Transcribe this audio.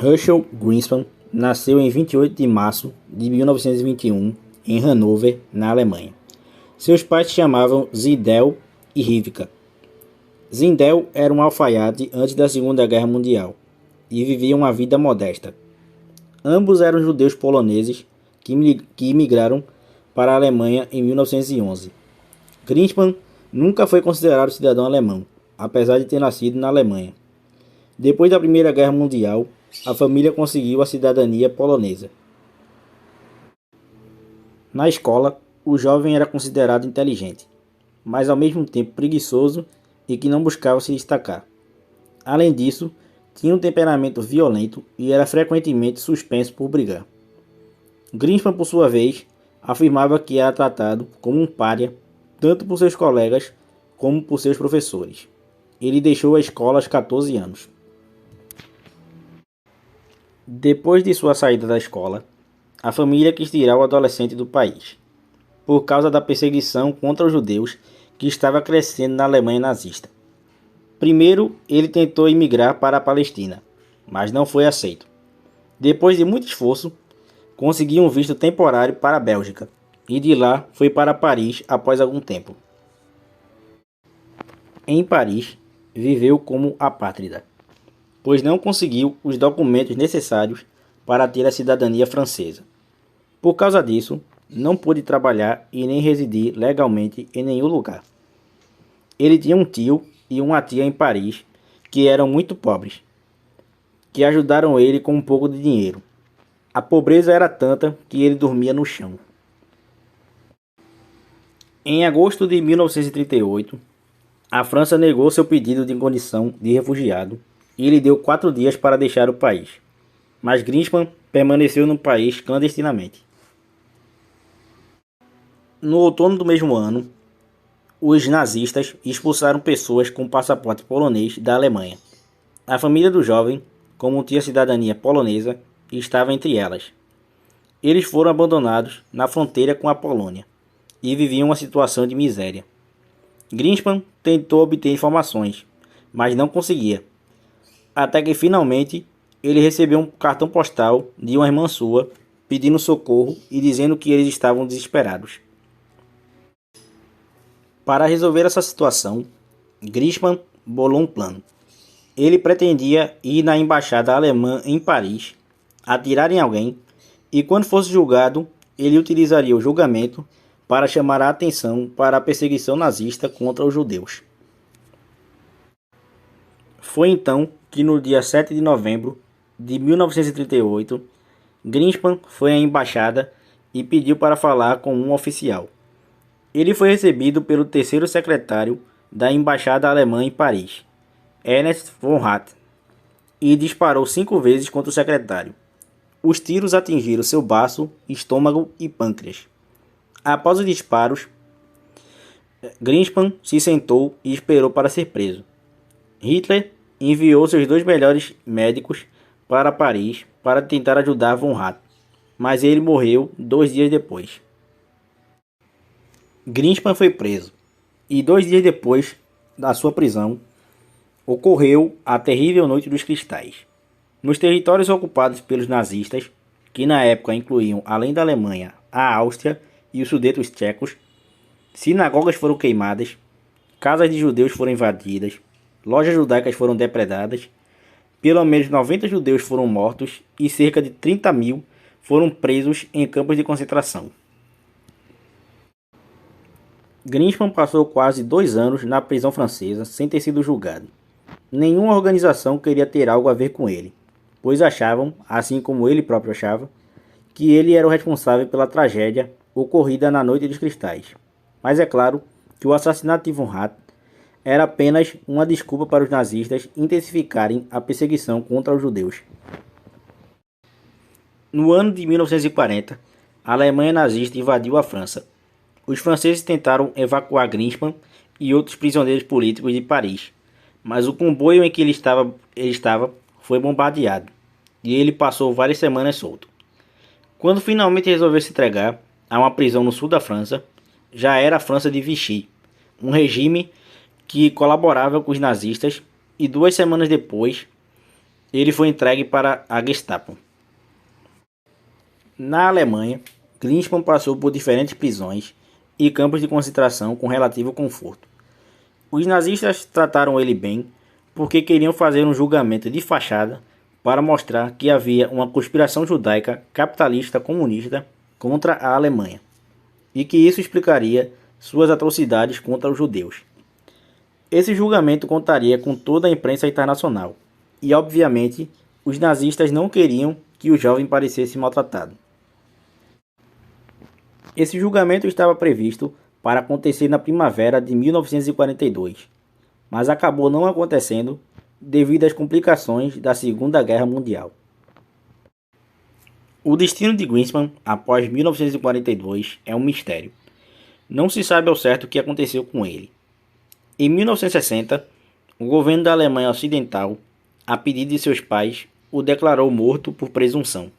Herschel Greenspan nasceu em 28 de março de 1921 em Hannover, na Alemanha. Seus pais se chamavam Zindel e Rivka. Zindel era um alfaiate antes da Segunda Guerra Mundial e vivia uma vida modesta. Ambos eram judeus poloneses que imigraram para a Alemanha em 1911. Greenspan nunca foi considerado cidadão alemão, apesar de ter nascido na Alemanha. Depois da Primeira Guerra Mundial, a família conseguiu a cidadania polonesa. Na escola, o jovem era considerado inteligente, mas ao mesmo tempo preguiçoso e que não buscava se destacar. Além disso, tinha um temperamento violento e era frequentemente suspenso por brigar. Greenspan, por sua vez, afirmava que era tratado como um pária tanto por seus colegas como por seus professores. Ele deixou a escola aos 14 anos. Depois de sua saída da escola, a família quis tirar o adolescente do país, por causa da perseguição contra os judeus que estava crescendo na Alemanha nazista. Primeiro, ele tentou imigrar para a Palestina, mas não foi aceito. Depois de muito esforço, conseguiu um visto temporário para a Bélgica, e de lá foi para Paris após algum tempo. Em Paris, viveu como apátrida, pois não conseguiu os documentos necessários para ter a cidadania francesa. Por causa disso, não pôde trabalhar e nem residir legalmente em nenhum lugar. Ele tinha um tio e uma tia em Paris que eram muito pobres, que ajudaram ele com um pouco de dinheiro. A pobreza era tanta que ele dormia no chão. Em agosto de 1938, a França negou seu pedido de condição de refugiado e lhe deu 4 dias para deixar o país. Mas Greenspan permaneceu no país clandestinamente. No outono do mesmo ano, os nazistas expulsaram pessoas com passaporte polonês da Alemanha. A família do jovem, como tinha cidadania polonesa, estava entre elas. Eles foram abandonados na fronteira com a Polônia e viviam uma situação de miséria. Greenspan tentou obter informações, mas não conseguia. Até que finalmente ele recebeu um cartão postal de uma irmã sua pedindo socorro e dizendo que eles estavam desesperados. Para resolver essa situação, Greenspan bolou um plano. Ele pretendia ir na embaixada alemã em Paris, atirar em alguém, e quando fosse julgado, ele utilizaria o julgamento para chamar a atenção para a perseguição nazista contra os judeus. Foi então que no dia 7 de novembro de 1938, Greenspan foi à embaixada e pediu para falar com um oficial. Ele foi recebido pelo terceiro secretário da embaixada alemã em Paris, Ernst von Hatt, e disparou 5 vezes contra o secretário. Os tiros atingiram seu baço, estômago e pâncreas. Após os disparos, Greenspan se sentou e esperou para ser preso. Hitler enviou seus 2 melhores médicos para Paris para tentar ajudar von Hatt, mas ele morreu 2 dias depois. Greenspan foi preso, e 2 dias depois da sua prisão, ocorreu a terrível Noite dos Cristais. Nos territórios ocupados pelos nazistas, que na época incluíam, além da Alemanha, a Áustria e os Sudetos tchecos, sinagogas foram queimadas, casas de judeus foram invadidas, lojas judaicas foram depredadas, pelo menos 90 judeus foram mortos e cerca de 30.000 foram presos em campos de concentração. Greenspan passou quase 2 anos na prisão francesa sem ter sido julgado. Nenhuma organização queria ter algo a ver com ele, pois achavam, assim como ele próprio achava, que ele era o responsável pela tragédia ocorrida na Noite dos Cristais. Mas é claro que o assassinato de von Hatt era apenas uma desculpa para os nazistas intensificarem a perseguição contra os judeus. No ano de 1940, a Alemanha nazista invadiu a França. Os franceses tentaram evacuar Greenspan e outros prisioneiros políticos de Paris, mas o comboio em que ele estava foi bombardeado, e ele passou várias semanas solto. Quando finalmente resolveu se entregar a uma prisão no sul da França, já era a França de Vichy, um regime que colaborava com os nazistas, e 2 semanas depois ele foi entregue para a Gestapo. Na Alemanha, Klinsmann passou por diferentes prisões e campos de concentração com relativo conforto. Os nazistas trataram ele bem porque queriam fazer um julgamento de fachada para mostrar que havia uma conspiração judaica capitalista comunista contra a Alemanha e que isso explicaria suas atrocidades contra os judeus. Esse julgamento contaria com toda a imprensa internacional e, obviamente, os nazistas não queriam que o jovem parecesse maltratado. Esse julgamento estava previsto para acontecer na primavera de 1942, mas acabou não acontecendo devido às complicações da Segunda Guerra Mundial. O destino de Klinsmann após 1942 é um mistério. Não se sabe ao certo o que aconteceu com ele. Em 1960, o governo da Alemanha Ocidental, a pedido de seus pais, o declarou morto por presunção.